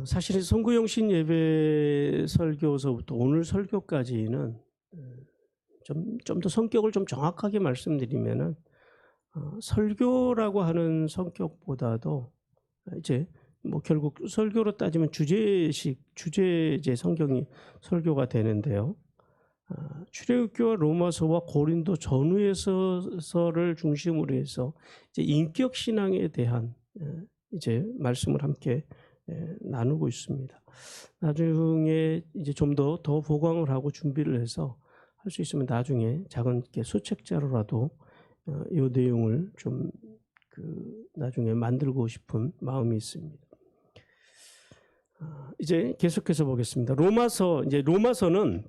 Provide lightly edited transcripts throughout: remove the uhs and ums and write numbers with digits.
사실 선구용신 예배 설교서부터 오늘 설교까지는 좀 더 성격을 좀 정확하게 말씀드리면은 설교라고 하는 성격보다도 이제 뭐 결국 설교로 따지면 주제제 성경이 설교가 되는데요. 출애굽기와 로마서와 고린도 전후에서를 중심으로 해서 이제 인격 신앙에 대한 이제 말씀을 함께 나누고 있습니다. 나중에 이제 좀 더 보강을 하고 준비를 해서 할 수 있으면 나중에 작은 수책자로라도 이 내용을 좀 나중에 만들고 싶은 마음이 있습니다. 이제 계속해서 보겠습니다. 로마서는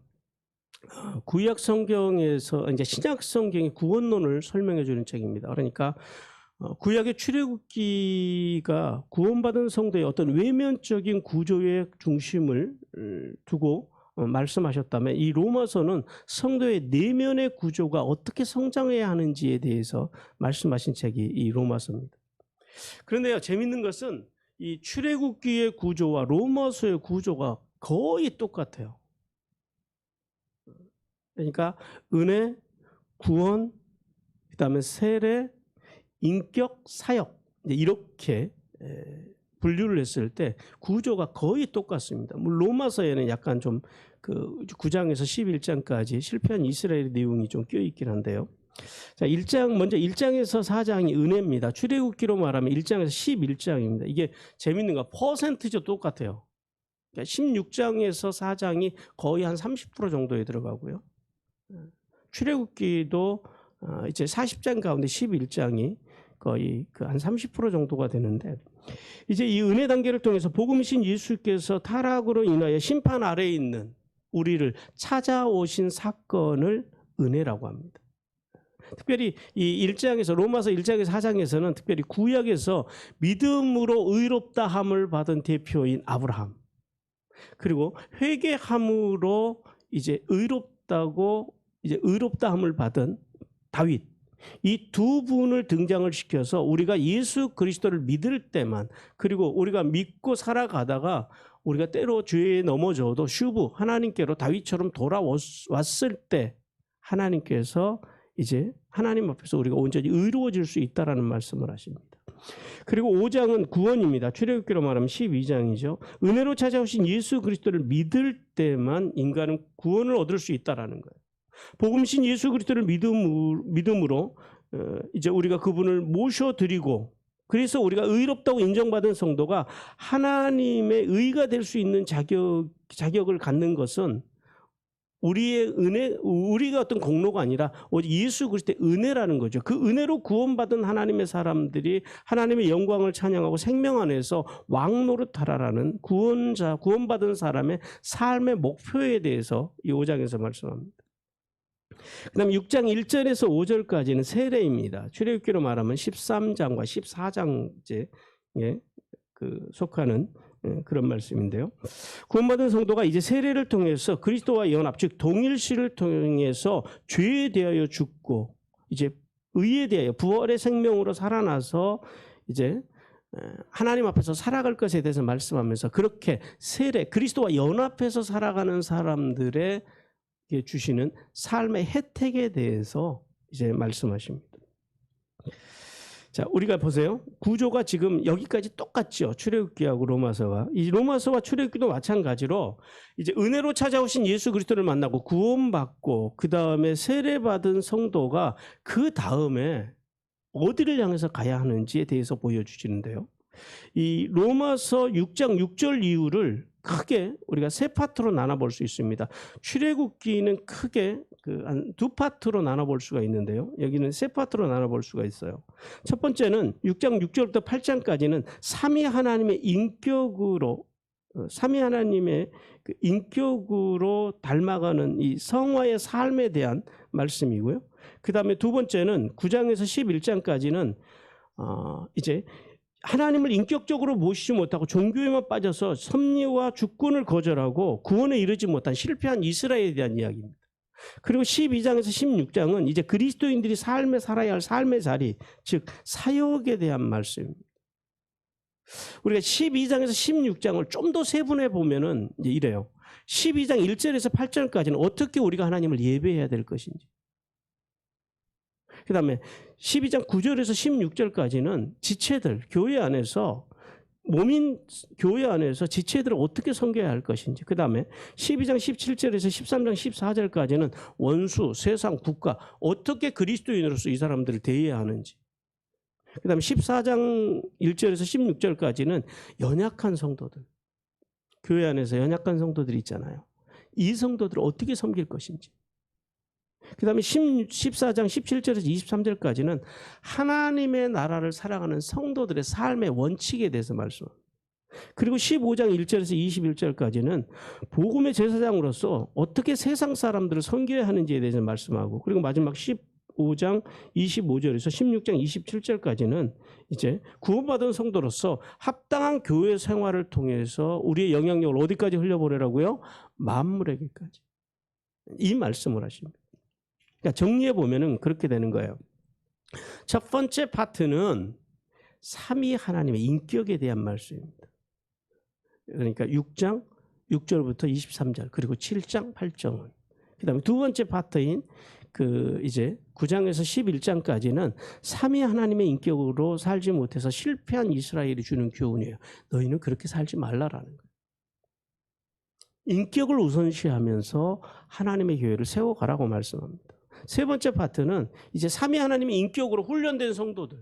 구약 성경에서 이제 신약 성경의 구원론을 설명해 주는 책입니다. 그러니까 구약의 출애굽기가 구원받은 성도의 어떤 외면적인 구조의 중심을 두고 말씀하셨다면, 이 로마서는 성도의 내면의 구조가 어떻게 성장해야 하는지에 대해서 말씀하신 책이 이 로마서입니다. 그런데요, 재밌는 것은 이 출애굽기의 구조와 로마서의 구조가 거의 똑같아요. 그러니까 은혜, 구원, 그다음에 세례, 인격, 사역, 이렇게 분류를 했을 때 구조가 거의 똑같습니다. 로마서에는 약간 좀 9장에서 11장까지 실패한 이스라엘의 내용이 좀 껴있긴 한데요. 자, 먼저 1장에서 4장이 은혜입니다. 출애굽기로 말하면 1장에서 11장입니다. 이게 재밌는 거 퍼센트죠, 똑같아요. 그러니까 16장에서 4장이 거의 한 30% 정도에 들어가고요. 출애굽기도 이제 40장 가운데 11장이 거의 한 30% 정도가 되는데, 이제 이 은혜 단계를 통해서 복음신 예수께서 타락으로 인하여 심판 아래에 있는 우리를 찾아오신 사건을 은혜라고 합니다. 특별히 이 1장에서 로마서 1장에서 4장에서는 특별히 구약에서 믿음으로 의롭다함을 받은 대표인 아브라함, 그리고 회개함으로 이제 의롭다함을 받은 다윗, 이 두 분을 등장을 시켜서 우리가 예수 그리스도를 믿을 때만, 그리고 우리가 믿고 살아가다가 우리가 때로 죄에 넘어져도 슈브 하나님께로 다윗처럼 돌아왔을 때 하나님께서 이제 하나님 앞에서 우리가 온전히 의로워질 수 있다라는 말씀을 하십니다. 그리고 5장은 구원입니다. 출애굽기로 말하면 12장이죠. 은혜로 찾아오신 예수 그리스도를 믿을 때만 인간은 구원을 얻을 수 있다라는 거예요. 복음신 예수 그리스도를 믿음으로 이제 우리가 그분을 모셔드리고, 그래서 우리가 의롭다고 인정받은 성도가 하나님의 의가 될 수 있는 자격을 갖는 것은 우리가 어떤 공로가 아니라 오직 예수 그리스도의 은혜라는 거죠. 그 은혜로 구원받은 하나님의 사람들이 하나님의 영광을 찬양하고 생명 안에서 왕노릇하라라는 구원받은 사람의 삶의 목표에 대해서 이 5장에서 말씀합니다. 그 다음 6장 1절에서 5절까지는 세례입니다. 출애굽기로 말하면 13장과 14장에 속하는 그런 말씀인데요. 구원받은 성도가 이제 세례를 통해서 그리스도와 연합, 즉 동일시를 통해서 죄에 대하여 죽고 이제 의에 대하여 부활의 생명으로 살아나서 이제 하나님 앞에서 살아갈 것에 대해서 말씀하면서, 그렇게 그리스도와 연합해서 살아가는 사람들의 주시는 삶의 혜택에 대해서 이제 말씀하십니다. 자, 우리가 보세요. 구조가 지금 여기까지 똑같죠. 출애굽기하고 로마서가. 이 로마서와 출애굽기도 마찬가지로 이제 은혜로 찾아오신 예수 그리스도를 만나고 구원받고 그 다음에 세례받은 성도가 그 다음에 어디를 향해서 가야 하는지에 대해서 보여주시는데요. 이 로마서 6장 6절 이후를 크게 우리가 세 파트로 나눠볼 수 있습니다. 출애굽기는 크게 한 두 파트로 나눠볼 수가 있는데요. 여기는 세 파트로 나눠볼 수가 있어요. 첫 번째는 6장 6절부터 8장까지는 삼위 하나님의 인격으로 닮아가는 이 성화의 삶에 대한 말씀이고요. 그 다음에 두 번째는 9장에서 11장까지는 이제 하나님을 인격적으로 모시지 못하고 종교에만 빠져서 섭리와 주권을 거절하고 구원에 이르지 못한 실패한 이스라엘에 대한 이야기입니다. 그리고 12장에서 16장은 이제 그리스도인들이 살아야 할 삶의 자리, 즉 사역에 대한 말씀입니다. 우리가 12장에서 16장을 좀 더 세분해 보면은 이제 이래요. 12장 1절에서 8절까지는 어떻게 우리가 하나님을 예배해야 될 것인지. 그 다음에 12장 9절에서 16절까지는 지체들, 교회 안에서 몸인 교회 안에서 지체들을 어떻게 섬겨야 할 것인지. 그 다음에 12장 17절에서 13장 14절까지는 원수, 세상, 국가 어떻게 그리스도인으로서 이 사람들을 대해야 하는지. 그 다음에 14장 1절에서 16절까지는 연약한 성도들, 교회 안에서 연약한 성도들이 있잖아요. 이 성도들을 어떻게 섬길 것인지. 그 다음에 14장 17절에서 23절까지는 하나님의 나라를 사랑하는 성도들의 삶의 원칙에 대해서 말씀합니다. 그리고 15장 1절에서 21절까지는 복음의 제사장으로서 어떻게 세상 사람들을 섬겨야 하는지에 대해서 말씀하고, 그리고 마지막 15장 25절에서 16장 27절까지는 이제 구원받은 성도로서 합당한 교회 생활을 통해서 우리의 영향력을 어디까지 흘려보내라고요? 만물에게까지. 이 말씀을 하십니다. 그러니까 정리해 보면은 그렇게 되는 거예요. 첫 번째 파트는 삼위 하나님의 인격에 대한 말씀입니다. 그러니까 6장 6절부터 23절 그리고 7장 8절은. 그다음에 두 번째 파트인 그 이제 9장에서 11장까지는 삼위 하나님의 인격으로 살지 못해서 실패한 이스라엘이 주는 교훈이에요. 너희는 그렇게 살지 말라라는 거예요. 인격을 우선시하면서 하나님의 교회를 세워가라고 말씀합니다. 세 번째 파트는 이제 삼위 하나님의 인격으로 훈련된 성도들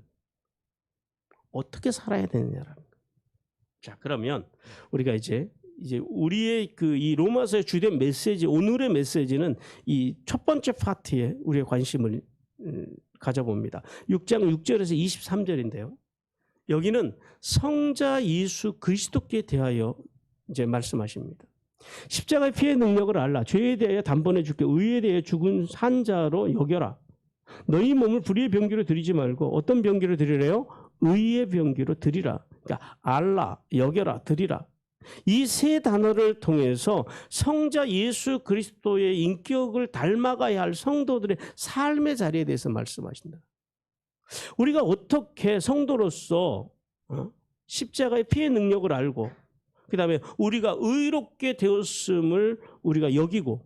어떻게 살아야 되느냐라는 거예요. 자, 그러면 우리가 이제 우리의 그 이 로마서의 주된 메시지, 오늘의 메시지는 이 첫 번째 파트에 우리의 관심을 가져봅니다. 6장 6절에서 23절인데요. 여기는 성자 예수 그리스도께 대하여 이제 말씀하십니다. 십자가의 피의 능력을 알라. 죄에 대하여 단번에 죽게 의에 대하여 죽은 산 자로 여겨라. 너희 몸을 불의의 병기로 드리지 말고 어떤 병기로 드리래요? 의의 병기로 드리라. 그러니까 알라, 여겨라, 드리라. 이 세 단어를 통해서 성자 예수 그리스도의 인격을 닮아가야 할 성도들의 삶의 자리에 대해서 말씀하신다. 우리가 어떻게 성도로서 십자가의 피의 능력을 알고 그 다음에 우리가 의롭게 되었음을 우리가 여기고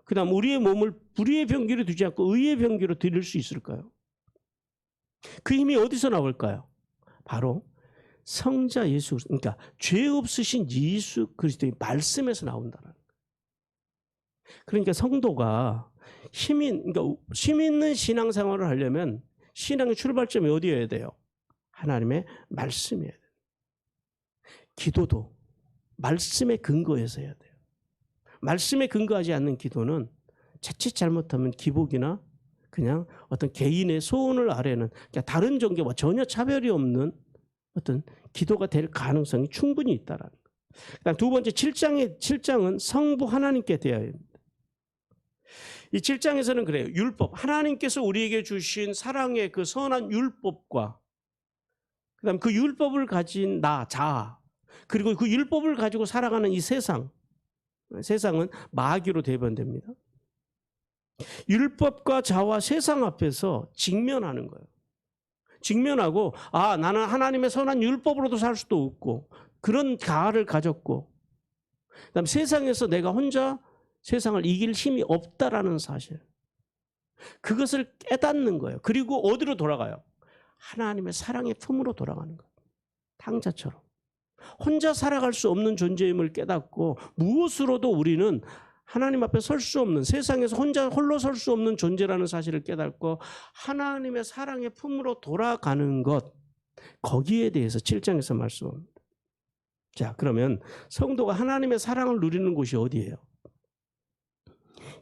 그 다음 우리의 몸을 불의의 병기로 두지 않고 의의 병기로 드릴 수 있을까요? 그 힘이 어디서 나올까요? 바로 성자 예수, 그러니까 죄 없으신 예수 그리스도의 말씀에서 나온다는 거예요. 그러니까 성도가 힘 있는 신앙생활을 하려면 신앙의 출발점이 어디여야 돼요? 하나님의 말씀이어야 돼요. 기도도 말씀에 근거해서 해야 돼요. 말씀에 근거하지 않는 기도는 자칫 잘못하면 기복이나 그냥 어떤 개인의 소원을 아뢰는 그러니까 다른 종교와 전혀 차별이 없는 어떤 기도가 될 가능성이 충분히 있다라는 거예요. 그다음 두 번째 7장은 성부 하나님께 대하여입니다. 이 7장에서는 그래요. 율법, 하나님께서 우리에게 주신 사랑의 그 선한 율법과 그다음 그 율법을 가진 나 자아 그리고 그 율법을 가지고 살아가는 이 세상은 마귀로 대변됩니다. 율법과 자와 세상 앞에서 직면하는 거예요. 직면하고 나는 하나님의 선한 율법으로도 살 수도 없고 그런 가를 가졌고 그다음 세상에서 내가 혼자 세상을 이길 힘이 없다라는 사실 그것을 깨닫는 거예요. 그리고 어디로 돌아가요? 하나님의 사랑의 품으로 돌아가는 거예요. 탕자처럼. 혼자 살아갈 수 없는 존재임을 깨닫고 무엇으로도 우리는 하나님 앞에 설 수 없는 세상에서 홀로 설 수 없는 존재라는 사실을 깨닫고 하나님의 사랑의 품으로 돌아가는 것 거기에 대해서 7장에서 말씀합니다. 자, 그러면 성도가 하나님의 사랑을 누리는 곳이 어디예요?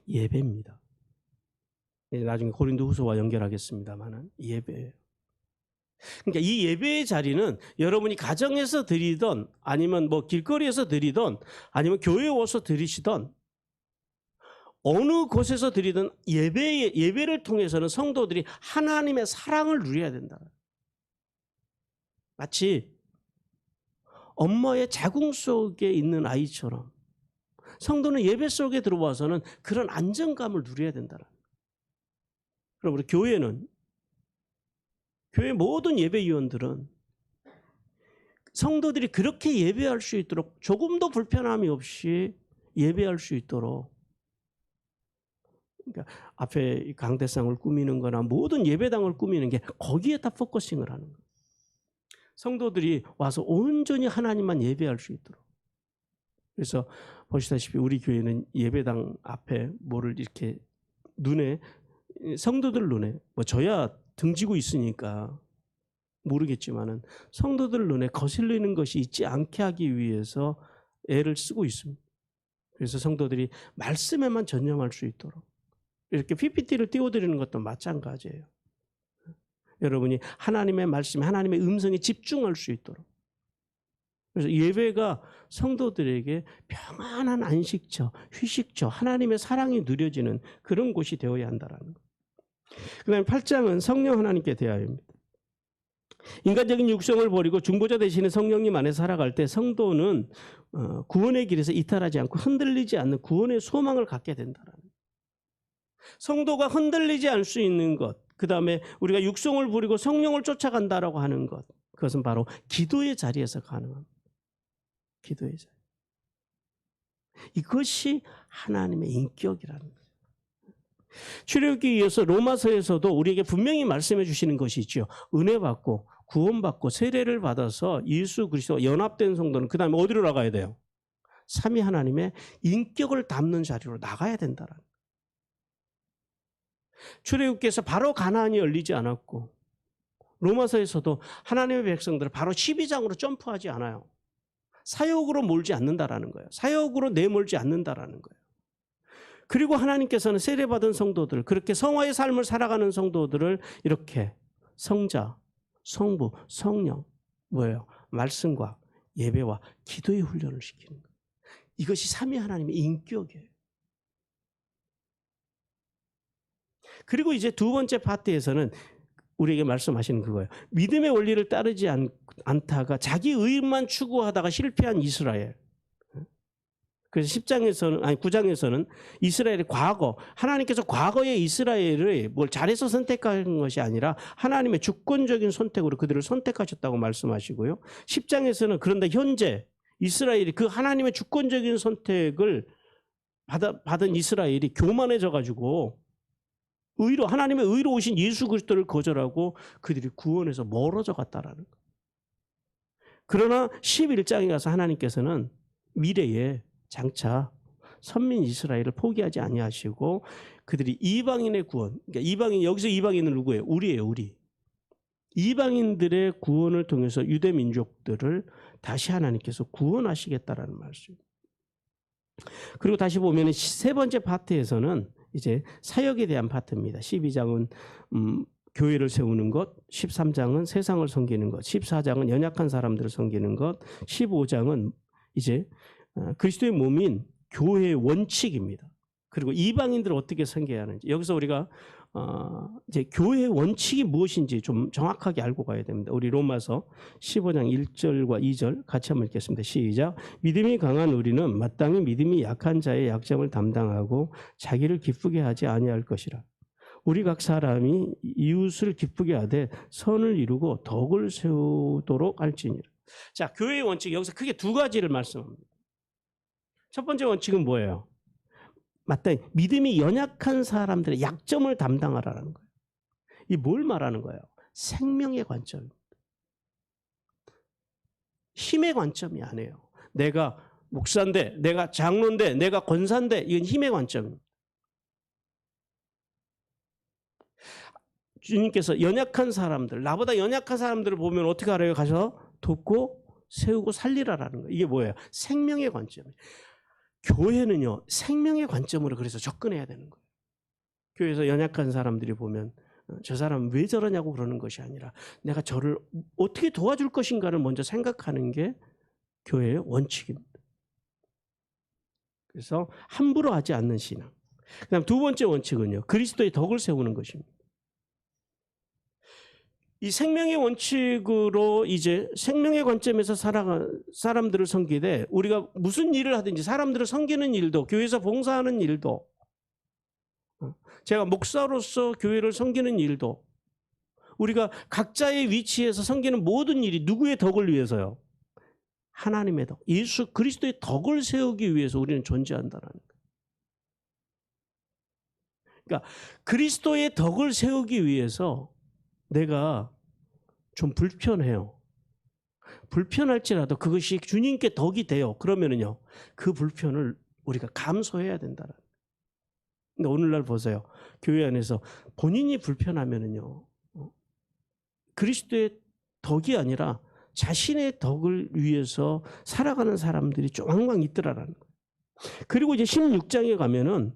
예배입니다. 나중에 고린도후서와 연결하겠습니다만 예배예요. 그러니까 이 예배의 자리는 여러분이 가정에서 드리던 아니면 뭐 길거리에서 드리던 아니면 교회에 와서 드리시던 어느 곳에서 드리든 예배를 통해서는 성도들이 하나님의 사랑을 누려야 된다. 마치 엄마의 자궁 속에 있는 아이처럼 성도는 예배 속에 들어와서는 그런 안정감을 누려야 된다. 그럼 우리 교회 모든 예배위원들은 성도들이 그렇게 예배할 수 있도록 조금도 불편함이 없이 예배할 수 있도록, 그러니까 앞에 강대상을 꾸미는 거나 모든 예배당을 꾸미는 게 거기에 다 포커싱을 하는 거예요. 성도들이 와서 온전히 하나님만 예배할 수 있도록. 그래서 보시다시피 우리 교회는 예배당 앞에 뭐를 이렇게 눈에, 성도들 눈에, 뭐 저야 등지고 있으니까 모르겠지만은 성도들 눈에 거슬리는 것이 있지 않게 하기 위해서 애를 쓰고 있습니다. 그래서 성도들이 말씀에만 전념할 수 있도록 이렇게 PPT를 띄워드리는 것도 마찬가지예요. 여러분이 하나님의 말씀에, 하나님의 음성에 집중할 수 있도록. 그래서 예배가 성도들에게 평안한 안식처, 휴식처, 하나님의 사랑이 누려지는 그런 곳이 되어야 한다는 것. 그 다음에 8장은 성령 하나님께 대하여입니다. 인간적인 육성을 버리고 중보자 되시는 성령님 안에 살아갈 때 성도는 구원의 길에서 이탈하지 않고 흔들리지 않는 구원의 소망을 갖게 된다는 거예요. 성도가 흔들리지 않을 수 있는 것, 그 다음에 우리가 육성을 부리고 성령을 쫓아간다라고 하는 것, 그것은 바로 기도의 자리에서 가능합니다. 기도의 자리. 이것이 하나님의 인격이라는 거예요. 출애굽기에 이어서 로마서에서도 우리에게 분명히 말씀해 주시는 것이 있죠. 은혜 받고 구원받고 세례를 받아서 예수 그리스도와 연합된 성도는 그 다음에 어디로 나가야 돼요? 삼위 하나님의 인격을 담는 자리로 나가야 된다는 거예요. 출애굽기에서 바로 가나안이 열리지 않았고 로마서에서도 하나님의 백성들은 바로 12장으로 점프하지 않아요. 사역으로 몰지 않는다라는 거예요. 사역으로 내몰지 않는다라는 거예요. 그리고 하나님께서는 세례받은 성도들, 그렇게 성화의 삶을 살아가는 성도들을 이렇게 성자, 성부, 성령, 뭐예요? 말씀과 예배와 기도의 훈련을 시키는 거예요. 이것이 삼위 하나님의 인격이에요. 그리고 이제 두 번째 파트에서는 우리에게 말씀하시는 그거예요. 믿음의 원리를 따르지 않다가 자기 의만 추구하다가 실패한 이스라엘. 그래서 9장에서는 이스라엘의 과거, 하나님께서 과거의 이스라엘을 뭘 잘해서 선택한 것이 아니라 하나님의 주권적인 선택으로 그들을 선택하셨다고 말씀하시고요. 10장에서는 그런데 현재 이스라엘이 그 하나님의 주권적인 선택을 받은 이스라엘이 교만해져 가지고 하나님의 의로 오신 예수 그리스도를 거절하고 그들이 구원에서 멀어져 갔다라는 거예요. 그러나 11장에 가서 하나님께서는 미래에 장차 선민 이스라엘을 포기하지 아니하시고 그들이 이방인의 구원, 그러니까 여기서 이방인은 누구예요? 우리예요, 우리. 이방인들의 구원을 통해서 유대 민족들을 다시 하나님께서 구원하시겠다라는 말씀. 그리고 다시 보면 세 번째 파트에서는 이제 사역에 대한 파트입니다. 12장은 교회를 세우는 것, 13장은 세상을 섬기는 것, 14장은 연약한 사람들을 섬기는 것, 15장은 이제 그리스도의 몸인 교회의 원칙입니다. 그리고 이방인들을 어떻게 섬겨야 하는지. 여기서 우리가 이제 교회의 원칙이 무엇인지 좀 정확하게 알고 가야 됩니다. 우리 로마서 15장 1절과 2절 같이 한번 읽겠습니다. 시작. 믿음이 강한 우리는 마땅히 믿음이 약한 자의 약점을 담당하고 자기를 기쁘게 하지 아니할 것이라. 우리 각 사람이 이웃을 기쁘게 하되 선을 이루고 덕을 세우도록 할지니라. 자, 교회의 원칙 여기서 크게 두 가지를 말씀합니다. 첫 번째 원칙은 뭐예요? 마땅히 믿음이 연약한 사람들의 약점을 담당하라는 거예요. 이 뭘 말하는 거예요? 생명의 관점입니다. 힘의 관점이 아니에요. 내가 목사인데, 내가 장로인데, 내가 권사인데, 이건 힘의 관점입니다. 주님께서 연약한 사람들, 나보다 연약한 사람들을 보면 어떻게 하래요? 가서 돕고 세우고 살리라라는 거예요. 이게 뭐예요? 생명의 관점이에요. 교회는요, 생명의 관점으로 그래서 접근해야 되는 거예요. 교회에서 연약한 사람들이 보면 저 사람 왜 저러냐고 그러는 것이 아니라 내가 저를 어떻게 도와줄 것인가를 먼저 생각하는 게 교회의 원칙입니다. 그래서 함부로 하지 않는 신앙. 그다음 두 번째 원칙은요, 그리스도의 덕을 세우는 것입니다. 이 생명의 원칙으로 이제 생명의 관점에서 살아간 사람들을 섬기되 우리가 무슨 일을 하든지 사람들을 섬기는 일도 교회에서 봉사하는 일도 제가 목사로서 교회를 섬기는 일도 우리가 각자의 위치에서 섬기는 모든 일이 누구의 덕을 위해서요? 하나님의 덕, 예수 그리스도의 덕을 세우기 위해서 우리는 존재한다라는 거예요. 그러니까 그리스도의 덕을 세우기 위해서 내가 좀 불편해요. 불편할지라도 그것이 주님께 덕이 돼요. 그러면은요, 그 불편을 우리가 감수해야 된다는. 근데 오늘날 보세요. 교회 안에서 본인이 불편하면은요, 그리스도의 덕이 아니라 자신의 덕을 위해서 살아가는 사람들이 쫙왕 있더라라는 거예요. 그리고 이제 16장에 가면은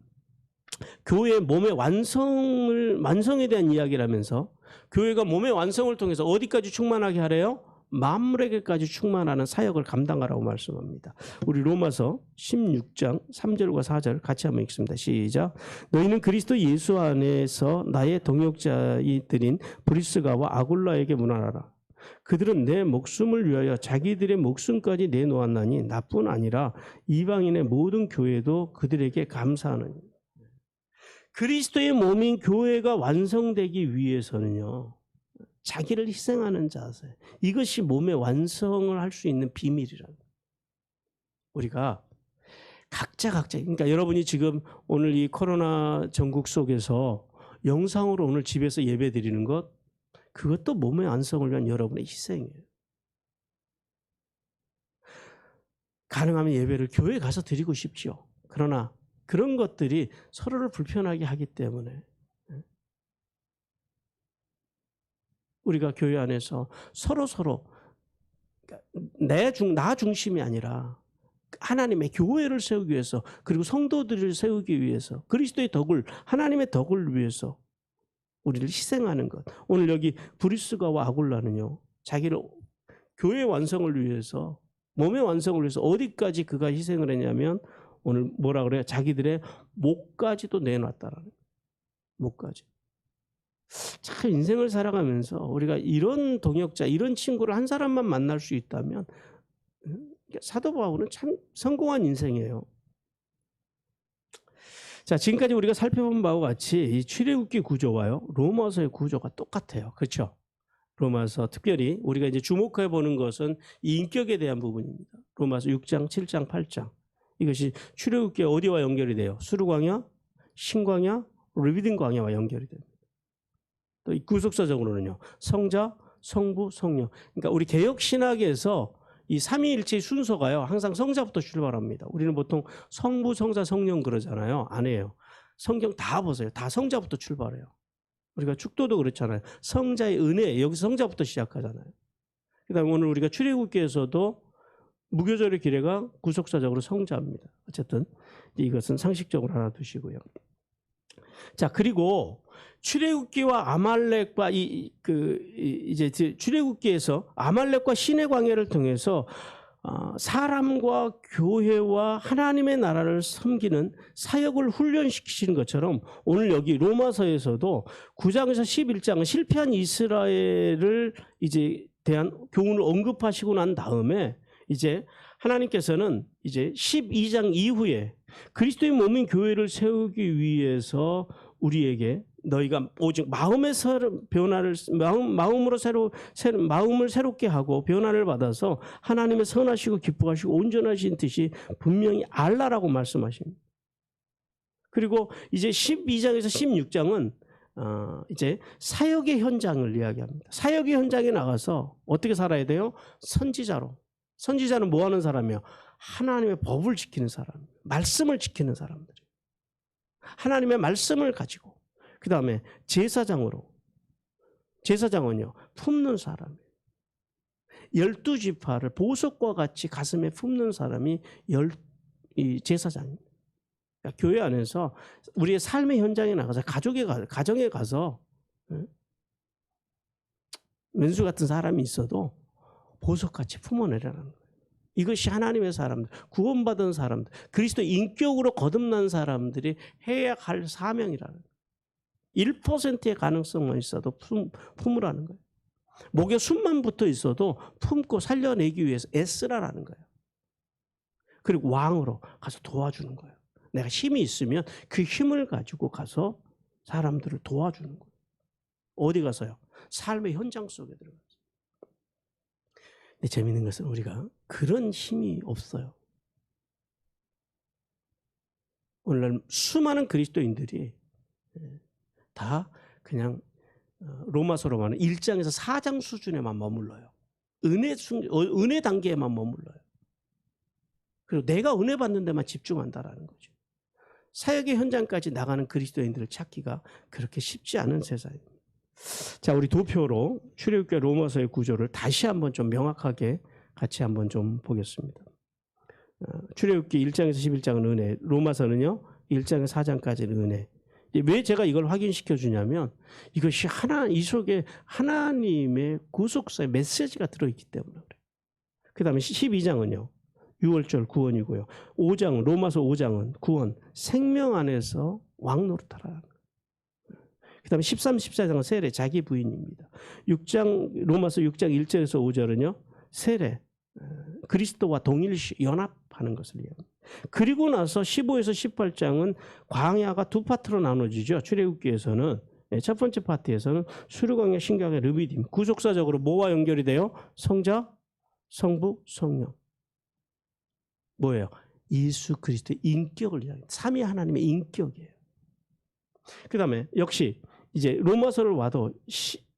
교회의 몸의 완성에 대한 이야기를 하면서 교회가 몸의 완성을 통해서 어디까지 충만하게 하래요? 만물에게까지 충만하는 사역을 감당하라고 말씀합니다. 우리 로마서 16장 3절과 4절 같이 한번 읽습니다. 시작. 너희는 그리스도 예수 안에서 나의 동역자들인 브리스가와 아굴라에게 문안하라. 그들은 내 목숨을 위하여 자기들의 목숨까지 내놓았나니 나뿐 아니라 이방인의 모든 교회도 그들에게 감사하느니. 그리스도의 몸인 교회가 완성되기 위해서는요, 자기를 희생하는 자세, 이것이 몸의 완성을 할 수 있는 비밀이라는 거예요. 우리가 각자 그러니까 여러분이 지금 오늘 이 코로나 전국 속에서 영상으로 오늘 집에서 예배 드리는 것, 그것도 몸의 완성을 위한 여러분의 희생이에요. 가능하면 예배를 교회에 가서 드리고 싶죠. 그러나 그런 것들이 서로를 불편하게 하기 때문에 우리가 교회 안에서 서로 나 중심이 아니라 하나님의 교회를 세우기 위해서, 그리고 성도들을 세우기 위해서, 그리스도의 덕을, 하나님의 덕을 위해서 우리를 희생하는 것. 오늘 여기 브리스가와 아굴라는요, 자기를 교회 완성을 위해서, 몸의 완성을 위해서 어디까지 그가 희생을 했냐면 오늘 뭐라 그래요? 자기들의 목까지도 내놨다라는. 목까지. 참 인생을 살아가면서 우리가 이런 동역자, 이런 친구를 한 사람만 만날 수 있다면 사도 바울은 참 성공한 인생이에요. 자, 지금까지 우리가 살펴본 바와 같이 이 출애굽기 구조와요, 로마서의 구조가 똑같아요. 그렇죠? 로마서 특별히 우리가 이제 주목해 보는 것은 이 인격에 대한 부분입니다. 로마서 6장, 7장, 8장. 이것이 출애굽기 어디와 연결이 돼요? 수르광야, 신광야, 르비딤 광야와 연결이 됩니다. 또 이 구속사적으로는요, 성자, 성부, 성령. 그러니까 우리 개혁 신학에서 이 삼위일체의 순서가요, 항상 성자부터 출발합니다. 우리는 보통 성부, 성자, 성령 그러잖아요. 아니에요. 성경 다 보세요. 다 성자부터 출발해요. 우리가 축도도 그렇잖아요. 성자의 은혜, 여기서 성자부터 시작하잖아요. 그다음에 오늘 우리가 출애굽기에서도 무교절의 기례가 구속사적으로 성자입니다. 어쨌든 이것은 상식적으로 하나 두시고요. 자, 그리고 출애굽기와 아말렉과 이제 출애굽기에서 아말렉과 신의 광야를 통해서 사람과 교회와 하나님의 나라를 섬기는 사역을 훈련시키시는 것처럼 오늘 여기 로마서에서도 9장에서 11장은 실패한 이스라엘을 이제 대한 교훈을 언급하시고 난 다음에 이제 하나님께서는 이제 12장 이후에 그리스도의 몸인 교회를 세우기 위해서 우리에게 너희가 오직 마음을 새롭게 하고 변화를 받아서 하나님의 선하시고 기뻐하시고 온전하신 뜻이 분명히 알라라고 말씀하십니다. 그리고 이제 12장에서 16장은 이제 사역의 현장을 이야기합니다. 사역의 현장에 나가서 어떻게 살아야 돼요? 선지자로. 선지자는 뭐 하는 사람이에요? 하나님의 법을 지키는 사람, 말씀을 지키는 사람들이에요. 하나님의 말씀을 가지고, 그 다음에 제사장으로. 제사장은요, 품는 사람이에요. 12지파를 보석과 같이 가슴에 품는 사람이 제사장입니다. 그러니까 교회 안에서 우리의 삶의 현장에 나가서 가정에 가서 왼수 같은 사람이 있어도 보석같이 품어내라는 거예요. 이것이 하나님의 사람들, 구원받은 사람들, 그리스도 인격으로 거듭난 사람들이 해야 할 사명이라는 거예요. 1%의 가능성만 있어도 품으라는 거예요. 목에 숨만 붙어 있어도 품고 살려내기 위해서 애쓰라라는 거예요. 그리고 왕으로 가서 도와주는 거예요. 내가 힘이 있으면 그 힘을 가지고 가서 사람들을 도와주는 거예요. 어디 가서요? 삶의 현장 속에 들어가서. 근데 재미있는 것은 우리가 그런 힘이 없어요. 오늘날 수많은 그리스도인들이 다 그냥 로마서로 말하는 1장에서 4장 수준에만 머물러요. 은혜 단계에만 머물러요. 그리고 내가 은혜 받는 데만 집중한다라는 거죠. 사역의 현장까지 나가는 그리스도인들을 찾기가 그렇게 쉽지 않은 세상입니다. 자, 우리 도표로 출애굽기와 로마서의 구조를 다시 한번 좀 명확하게 같이 한번 좀 보겠습니다. 출애굽기 1장에서 11장은 은혜, 로마서는요 1장에서 4장까지는 은혜. 왜 제가 이걸 확인시켜 주냐면 이것이 이 속에 하나님의 구속사의 메시지가 들어있기 때문에 그래요. 그 다음에 12장은요 6월절 구원이고요. 5장은 로마서 5장은 구원, 생명 안에서 왕노릇하라. 그 다음에 13, 14장은 세례, 자기 부인입니다. 로마서 6장 1절에서 5절은요 세례, 그리스도와 동일시 연합하는 것을 얘기합니다. 그리고 나서 15에서 18장은 광야가 두 파트로 나눠지죠. 출애굽기에서는 첫 번째 파트에서는 수르광야, 신광야, 르비딤. 구속사적으로 뭐와 연결이 돼요? 성자, 성부, 성령. 뭐예요? 예수 그리스도의 인격을 이야기합니다. 삼위 하나님의 인격이에요. 그 다음에 역시 이제 로마서를 와도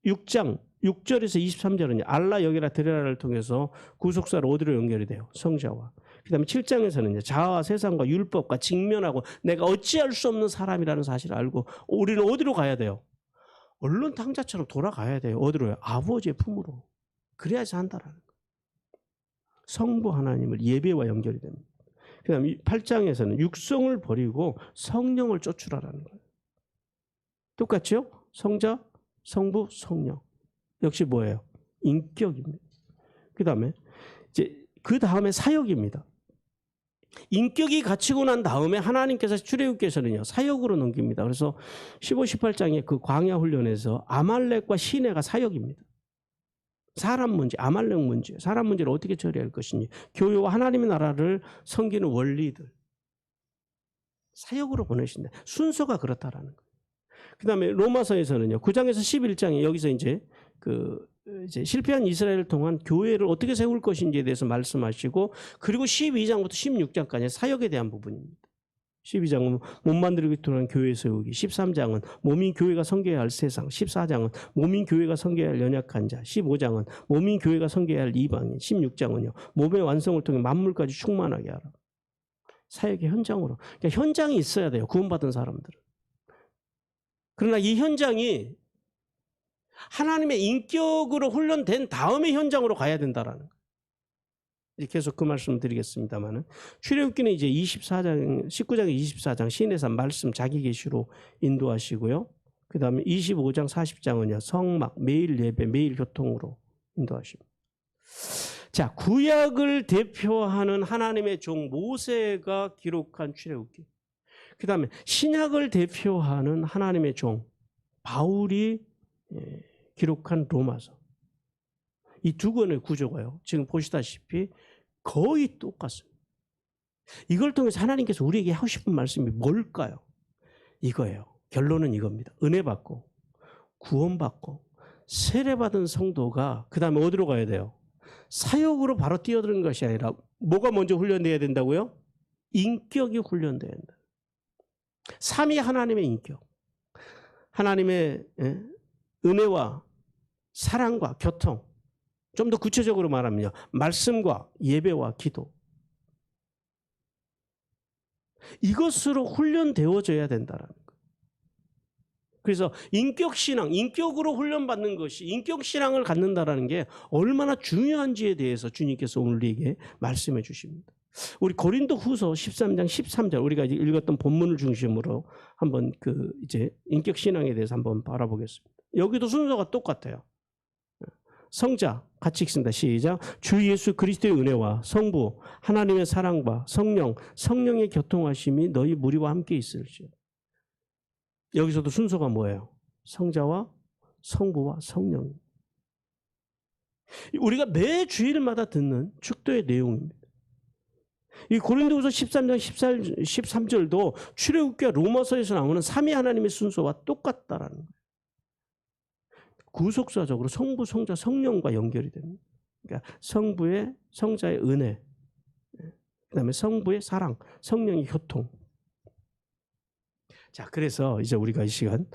6장 6절에서 23절은 알라 여기라 드레라를 통해서 구속사로 어디로 연결이 돼요? 성자와. 그 다음에 7장에서는 자아와 세상과 율법과 직면하고 내가 어찌할 수 없는 사람이라는 사실을 알고 우리는 어디로 가야 돼요? 얼른 탕자처럼 돌아가야 돼요. 어디로요? 아버지의 품으로. 그래야지 한다라는 거예요. 성부 하나님을 예배와 연결이 됩니다. 그 다음에 8장에서는 육성을 버리고 성령을 쫓으라라는 거예요. 똑같죠? 성자, 성부, 성령. 역시 뭐예요? 인격입니다. 그 다음에 사역입니다. 인격이 갖추고 난 다음에 하나님께서 출애굽기에서는요 사역으로 넘깁니다. 그래서 15, 18장의 그 광야 훈련에서 아말렉과 시내가 사역입니다. 사람 문제, 아말렉 문제, 사람 문제를 어떻게 처리할 것이니 교회와 하나님의 나라를 섬기는 원리들 사역으로 보내신다. 순서가 그렇다라는 거예요. 그 다음에 로마서에서는요 9장에서 11장에 여기서 이제 실패한 이스라엘을 통한 교회를 어떻게 세울 것인지에 대해서 말씀하시고 그리고 12장부터 16장까지 사역에 대한 부분입니다. 12장은 몸 만들기 위한 교회 세우기, 13장은 몸인 교회가 섬겨야 할 세상, 14장은 몸인 교회가 섬겨야 할 연약한 자, 15장은 몸인 교회가 섬겨야 할 이방인, 16장은요 몸의 완성을 통해 만물까지 충만하게 하라. 사역의 현장으로. 그러니까 현장이 있어야 돼요. 구원받은 사람들은. 그러나 이 현장이 하나님의 인격으로 훈련된 다음에 현장으로 가야 된다라는 거예요. 계속 그 말씀을 드리겠습니다만은 출애굽기는 이제 19장 24장 신의 삶 말씀 자기 계시로 인도하시고요. 그 다음에 25장 40장은요 성막 매일 예배 매일 교통으로 인도하십니다. 자, 구약을 대표하는 하나님의 종 모세가 기록한 출애굽기. 그 다음에 신약을 대표하는 하나님의 종 바울이 기록한 로마서. 이 두 권의 구조가요. 지금 보시다시피 거의 똑같습니다. 이걸 통해서 하나님께서 우리에게 하고 싶은 말씀이 뭘까요? 이거예요. 결론은 이겁니다. 은혜 받고 구원받고 세례받은 성도가 그 다음에 어디로 가야 돼요? 사역으로 바로 뛰어드는 것이 아니라 뭐가 먼저 훈련돼야 된다고요? 인격이 훈련돼야 된다. 삼위 하나님의 인격. 하나님의 은혜와 사랑과 교통. 좀 더 구체적으로 말하면요. 말씀과 예배와 기도. 이것으로 훈련되어져야 된다는 거예요. 그래서 인격신앙, 인격으로 훈련받는 것이 인격신앙을 갖는다는 게 얼마나 중요한지에 대해서 주님께서 오늘 우리에게 말씀해 주십니다. 우리 고린도 후서 13장 13절 우리가 읽었던 본문을 중심으로 한번 이제 인격신앙에 대해서 한번 바라보겠습니다. 여기도 순서가 똑같아요. 성자 같이 읽습니다. 시작. 주 예수 그리스도의 은혜와 성부 하나님의 사랑과 성령의 교통하심이 너희 무리와 함께 있을지어다. 여기서도 순서가 뭐예요? 성자와 성부와 성령. 우리가 매 주일마다 듣는 축도의 내용입니다. 이 고린도후서 13장 13절도 출애굽기와 로마서에서 나오는 삼위 하나님의 순서와 똑같다라는 거예요. 구속사적으로 성부, 성자, 성령과 연결이 됩니다. 그러니까 성자의 은혜, 그다음에 성부의 사랑, 성령의 교통. 자, 그래서 이제 우리가 이 시간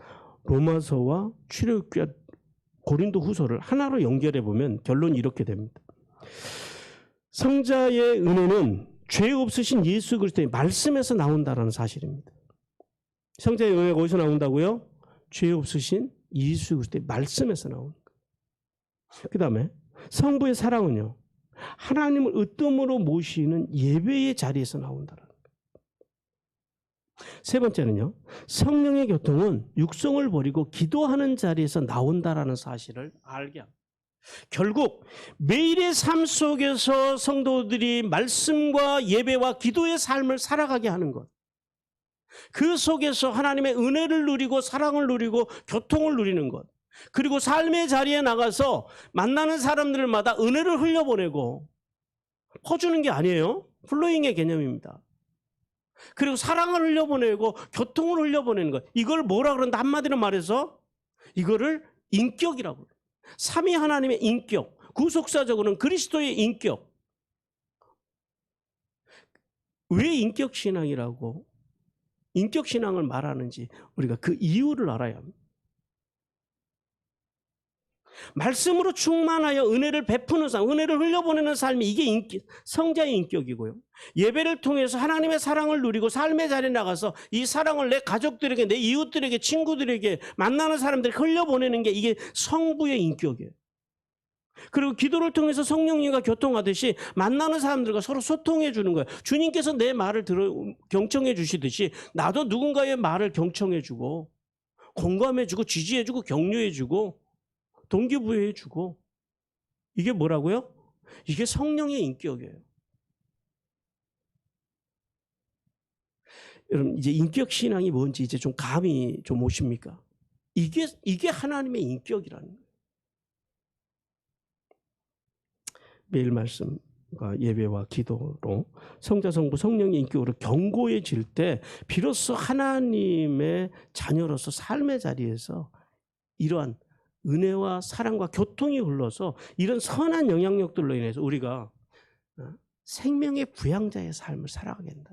로마서와 출애굽기와 고린도후서를 하나로 연결해 보면 결론이 이렇게 됩니다. 성자의 은혜는 죄 없으신 예수 그리스도의 말씀에서 나온다라는 사실입니다. 성자의 은혜가 어디서 나온다고요? 죄 없으신 예수 그리스도의 말씀에서 나오는 거예요. 그 다음에 성부의 사랑은요, 하나님을 으뜸으로 모시는 예배의 자리에서 나온다라는 거예요. 세 번째는요, 성령의 교통은 육성을 버리고 기도하는 자리에서 나온다라는 사실을 알게 합니다. 결국 매일의 삶 속에서 성도들이 말씀과 예배와 기도의 삶을 살아가게 하는 것, 그 속에서 하나님의 은혜를 누리고 사랑을 누리고 교통을 누리는 것, 그리고 삶의 자리에 나가서 만나는 사람들마다 은혜를 흘려보내고 퍼주는 게 아니에요. 플로잉의 개념입니다. 그리고 사랑을 흘려보내고 교통을 흘려보내는 것, 이걸 뭐라 그런다 한마디로 말해서 이거를 인격이라고 그래요. 삼위 하나님의 인격, 구속사적으로는 그리스도의 인격. 왜 인격신앙이라고 인격신앙을 말하는지 우리가 그 이유를 알아야 합니다. 말씀으로 충만하여 은혜를 베푸는 삶, 은혜를 흘려보내는 삶이 이게 성자의 인격이고요. 예배를 통해서 하나님의 사랑을 누리고 삶의 자리에 나가서 이 사랑을 내 가족들에게, 내 이웃들에게, 친구들에게, 만나는 사람들에게 흘려보내는 게 이게 성부의 인격이에요. 그리고 기도를 통해서 성령님과 교통하듯이 만나는 사람들과 서로 소통해 주는 거예요. 주님께서 내 말을 경청해 주시듯이 나도 누군가의 말을 경청해 주고 공감해 주고 지지해 주고 격려해 주고 동기부여해 주고, 이게 뭐라고요? 이게 성령의 인격이에요. 여러분, 이제 인격 신앙이 뭔지 이제 좀 감이 좀 오십니까? 이게 하나님의 인격이라는 거예요. 매일 말씀과 예배와 기도로 성자 성부 성령의 인격으로 견고해질 때 비로소 하나님의 자녀로서 삶의 자리에서 이러한 은혜와 사랑과 교통이 흘러서 이런 선한 영향력들로 인해서 우리가 생명의 부양자의 삶을 살아가게 된다.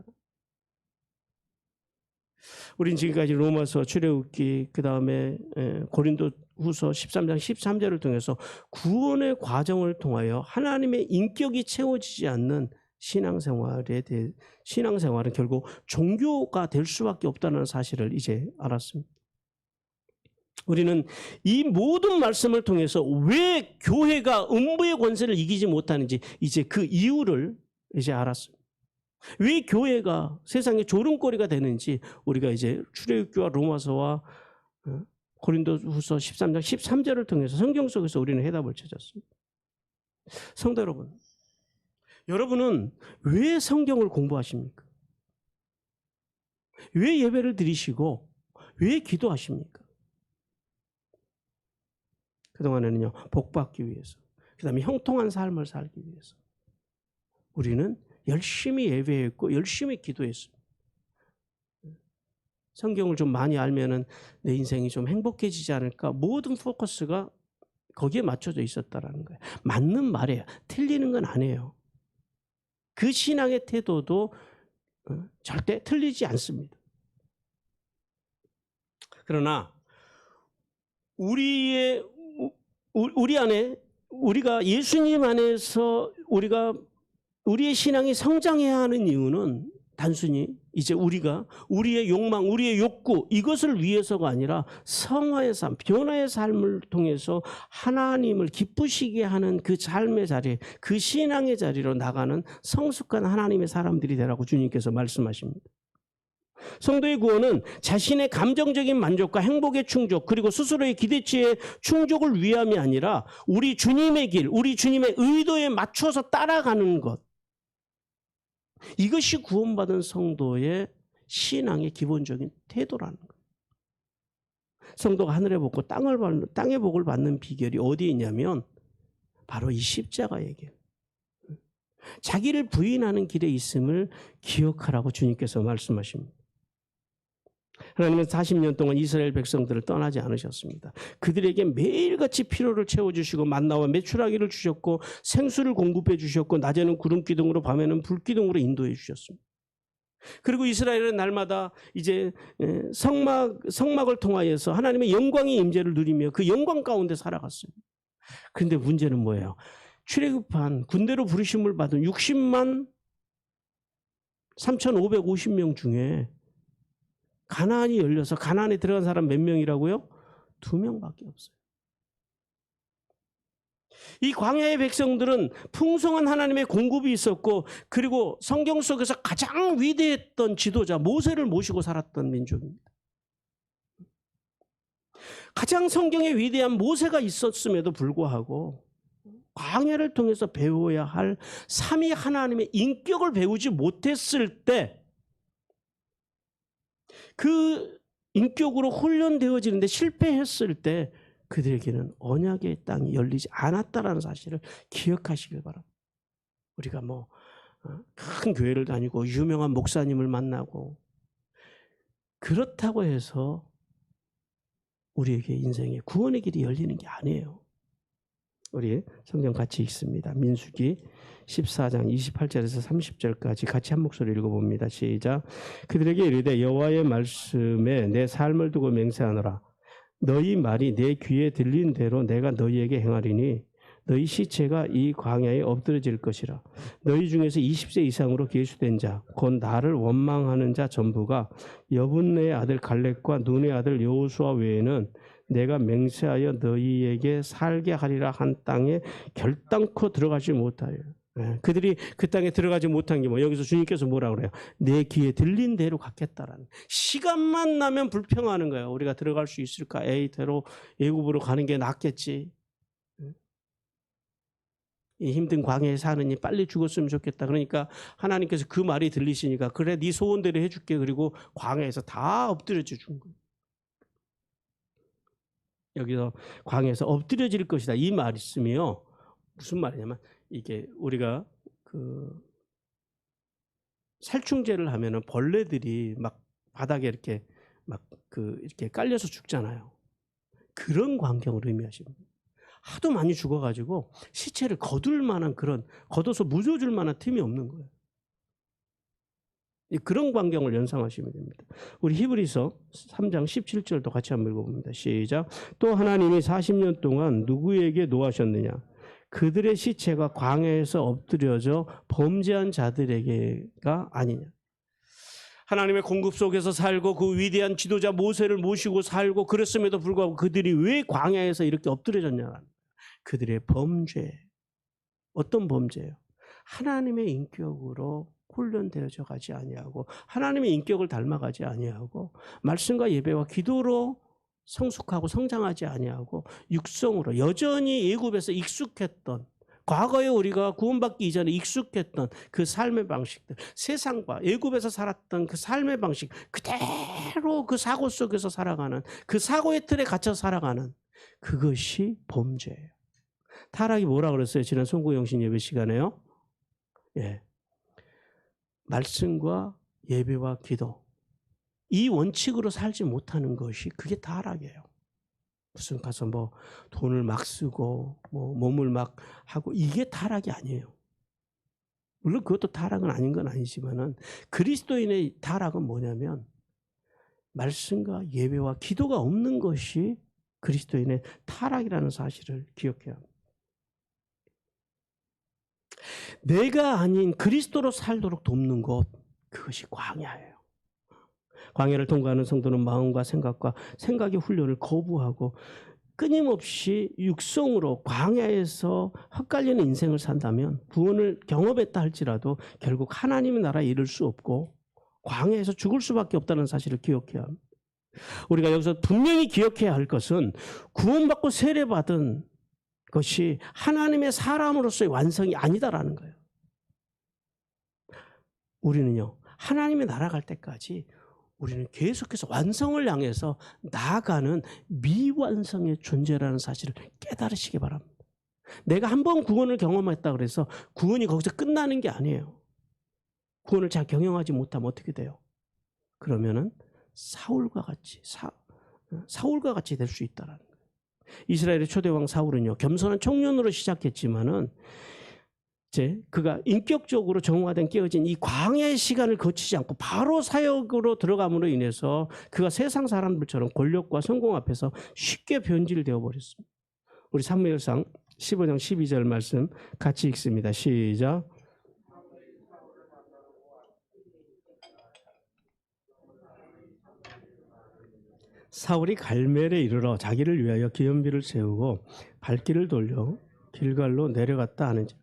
우린 지금까지 로마서, 출애굽기, 그 다음에 고린도후서 13장 13절을 통해서 구원의 과정을 통하여 하나님의 인격이 채워지지 않는 신앙생활은 결국 종교가 될 수밖에 없다는 사실을 이제 알았습니다. 우리는 이 모든 말씀을 통해서 왜 교회가 음부의 권세를 이기지 못하는지 이제 그 이유를 이제 알았습니다. 왜 교회가 세상의 조롱거리가 되는지 우리가 이제 출애굽기와 로마서와 고린도후서 13장 13절을 통해서 성경 속에서 우리는 해답을 찾았습니다. 성도 여러분, 여러분은 왜 성경을 공부하십니까? 왜 예배를 드리시고 왜 기도하십니까? 그동안에는요, 복받기 위해서, 그 다음에 형통한 삶을 살기 위해서 우리는 열심히 예배했고 열심히 기도했습니다. 성경을 좀 많이 알면은 내 인생이 좀 행복해지지 않을까, 모든 포커스가 거기에 맞춰져 있었다라는 거예요. 맞는 말이에요. 틀리는 건 아니에요. 그 신앙의 태도도 절대 틀리지 않습니다. 그러나 우리 안에, 우리가 예수님 안에서 우리의 신앙이 성장해야 하는 이유는 단순히 이제 우리의 욕망, 우리의 욕구, 이것을 위해서가 아니라 성화의 삶, 변화의 삶을 통해서 하나님을 기쁘시게 하는 그 삶의 자리, 그 신앙의 자리로 나가는 성숙한 하나님의 사람들이 되라고 주님께서 말씀하십니다. 성도의 구원은 자신의 감정적인 만족과 행복의 충족, 그리고 스스로의 기대치의 충족을 위함이 아니라 우리 주님의 길, 우리 주님의 의도에 맞춰서 따라가는 것, 이것이 구원받은 성도의 신앙의 기본적인 태도라는 거예요. 성도가 하늘의 복과 땅의 복을 받는 비결이 어디에 있냐면 바로 이 십자가에게, 자기를 부인하는 길에 있음을 기억하라고 주님께서 말씀하십니다. 하나님은 40년 동안 이스라엘 백성들을 떠나지 않으셨습니다. 그들에게 매일같이 피로를 채워주시고 만나와 메추라기를 주셨고 생수를 공급해 주셨고 낮에는 구름기둥으로 밤에는 불기둥으로 인도해 주셨습니다. 그리고 이스라엘은 날마다 이제 성막을 통하여서 하나님의 영광의 임재를 누리며 그 영광 가운데 살아갔습니다. 그런데 문제는 뭐예요? 출애굽한 군대로 부르심을 받은 60만 3,550명 중에 가나안이 열려서 가나안에 들어간 사람 몇 명이라고요? 2명밖에 없어요. 이 광야의 백성들은 풍성한 하나님의 공급이 있었고 그리고 성경 속에서 가장 위대했던 지도자 모세를 모시고 살았던 민족입니다. 가장 성경에 위대한 모세가 있었음에도 불구하고 광야를 통해서 배워야 할 삼위 하나님의 인격을 배우지 못했을 때 그 인격으로 훈련되어지는데 실패했을 때 그들에게는 언약의 땅이 열리지 않았다라는 사실을 기억하시길 바랍니다. 우리가 큰 교회를 다니고 유명한 목사님을 만나고 그렇다고 해서 우리에게 인생의 구원의 길이 열리는 게 아니에요. 우리 성경 같이 읽습니다. 민수기 14장 28절에서 30절까지 같이 한 목소리 읽어봅니다. 시작. 그들에게 이르되 여호와의 말씀에 내 삶을 두고 맹세하노라. 너희 말이 내 귀에 들린 대로 내가 너희에게 행하리니 너희 시체가 이 광야에 엎드러질 것이라. 너희 중에서 20세 이상으로 계수된 자 곧 나를 원망하는 자 전부가 여분네의 아들 갈렙과 눈의 아들 여호수아 외에는 내가 맹세하여 너희에게 살게 하리라 한 땅에 결단코 들어가지 못하여. 그들이 그 땅에 들어가지 못한 게 여기서 주님께서 뭐라고 그래요? 내 귀에 들린 대로 갔겠다라는. 시간만 나면 불평하는 거예요. 우리가 들어갈 수 있을까? 대로 애굽으로 가는 게 낫겠지. 이 힘든 광야에 사느니 빨리 죽었으면 좋겠다. 그러니까 하나님께서 그 말이 들리시니까 그래 네 소원대로 해줄게. 그리고 광야에서 다 엎드려져 준 거예요. 여기서 광야에서 엎드려질 것이다. 이 말씀이요. 무슨 말이냐면 이게 우리가 살충제를 하면은 벌레들이 막 바닥에 이렇게 이렇게 깔려서 죽잖아요. 그런 광경을 의미하십니다. 하도 많이 죽어가지고 시체를 거둘 만한 걷어서 묻어줄 만한 틈이 없는 거예요. 그런 광경을 연상하시면 됩니다. 우리 히브리서 3장 17절도 같이 한번 읽어봅니다. 시작. 또 하나님이 40년 동안 누구에게 노하셨느냐? 그들의 시체가 광야에서 엎드려져 범죄한 자들에게가 아니냐. 하나님의 공급 속에서 살고 그 위대한 지도자 모세를 모시고 살고 그랬음에도 불구하고 그들이 왜 광야에서 이렇게 엎드려졌냐. 그들의 범죄. 어떤 범죄예요? 하나님의 인격으로 훈련되어져 가지 아니하고 하나님의 인격을 닮아가지 아니하고 말씀과 예배와 기도로 성숙하고 성장하지 아니하고 육성으로 여전히 애굽에서 익숙했던 과거에 우리가 구원받기 이전에 익숙했던 그 삶의 방식들, 세상과 애굽에서 살았던 그 삶의 방식 그대로 그 사고 속에서 살아가는 그 사고의 틀에 갇혀 살아가는 그것이 범죄예요. 타락이 뭐라 그랬어요? 지난 송구영신 예배 시간에요. 말씀과 예배와 기도 이 원칙으로 살지 못하는 것이 그게 타락이에요. 무슨 가서 돈을 막 쓰고 몸을 막 하고 이게 타락이 아니에요. 물론 그것도 타락은 아닌 건 아니지만은 그리스도인의 타락은 뭐냐면 말씀과 예배와 기도가 없는 것이 그리스도인의 타락이라는 사실을 기억해야 합니다. 내가 아닌 그리스도로 살도록 돕는 것 그것이 광야예요. 광야를 통과하는 성도는 마음과 생각의 훈련을 거부하고 끊임없이 육성으로 광야에서 헛갈리는 인생을 산다면 구원을 경험했다 할지라도 결국 하나님의 나라에 이를 수 없고 광야에서 죽을 수밖에 없다는 사실을 기억해야 합니다. 우리가 여기서 분명히 기억해야 할 것은 구원받고 세례받은 것이 하나님의 사람으로서의 완성이 아니다라는 거예요. 우리는요, 하나님의 나라 갈 때까지 우리는 계속해서 완성을 향해서 나아가는 미완성의 존재라는 사실을 깨달으시기 바랍니다. 내가 한 번 구원을 경험했다 그래서 구원이 거기서 끝나는 게 아니에요. 구원을 잘 경영하지 못하면 어떻게 돼요? 그러면은 사울과 같이 될 수 있다라는 거예요. 이스라엘의 초대왕 사울은요, 겸손한 청년으로 시작했지만은 이제 그가 인격적으로 정화된 깨어진 이 광야의 시간을 거치지 않고 바로 사역으로 들어감으로 인해서 그가 세상 사람들처럼 권력과 성공 앞에서 쉽게 변질되어 버렸습니다. 우리 사무엘상 15장 12절 말씀 같이 읽습니다. 시작. 사울이 갈멜에 이르러 자기를 위하여 기념비를 세우고 발길을 돌려 길갈로 내려갔다 하는지.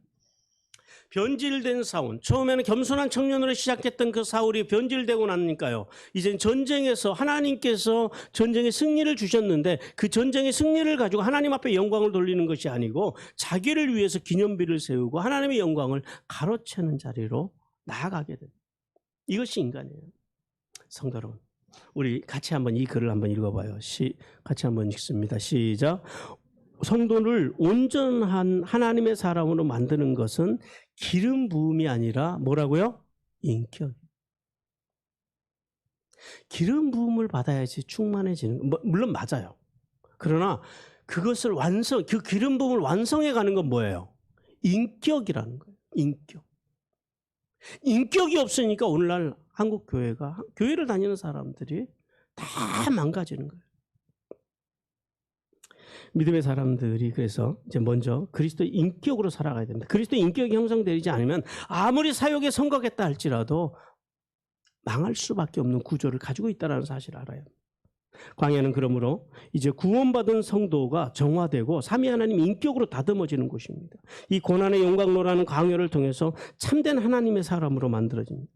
변질된 사울, 처음에는 겸손한 청년으로 시작했던 그 사울이 변질되고 나니까요, 이젠 전쟁에서 하나님께서 전쟁의 승리를 주셨는데 그 전쟁의 승리를 가지고 하나님 앞에 영광을 돌리는 것이 아니고 자기를 위해서 기념비를 세우고 하나님의 영광을 가로채는 자리로 나아가게 됩니다. 이것이 인간이에요. 성도 여러분, 우리 같이 한번 이 글을 한번 읽어봐요. 같이 한번 읽습니다. 시작. 성도를 온전한 하나님의 사람으로 만드는 것은 기름 부음이 아니라 뭐라고요? 인격. 기름 부음을 받아야지 충만해지는, 물론 맞아요. 그러나 그것을 그 기름 부음을 완성해 가는 건 뭐예요? 인격이라는 거예요. 인격. 인격이 없으니까 오늘날 한국 교회를 다니는 사람들이 다 망가지는 거예요. 믿음의 사람들이 그래서 이제 먼저 그리스도의 인격으로 살아가야 됩니다. 그리스도의 인격이 형성되지 않으면 아무리 사역에 성공했다 할지라도 망할 수밖에 없는 구조를 가지고 있다는 사실을 알아요. 광야는 그러므로 이제 구원받은 성도가 정화되고 삼위 하나님 인격으로 다듬어지는 곳입니다. 이 고난의 영광로라는 광야를 통해서 참된 하나님의 사람으로 만들어집니다.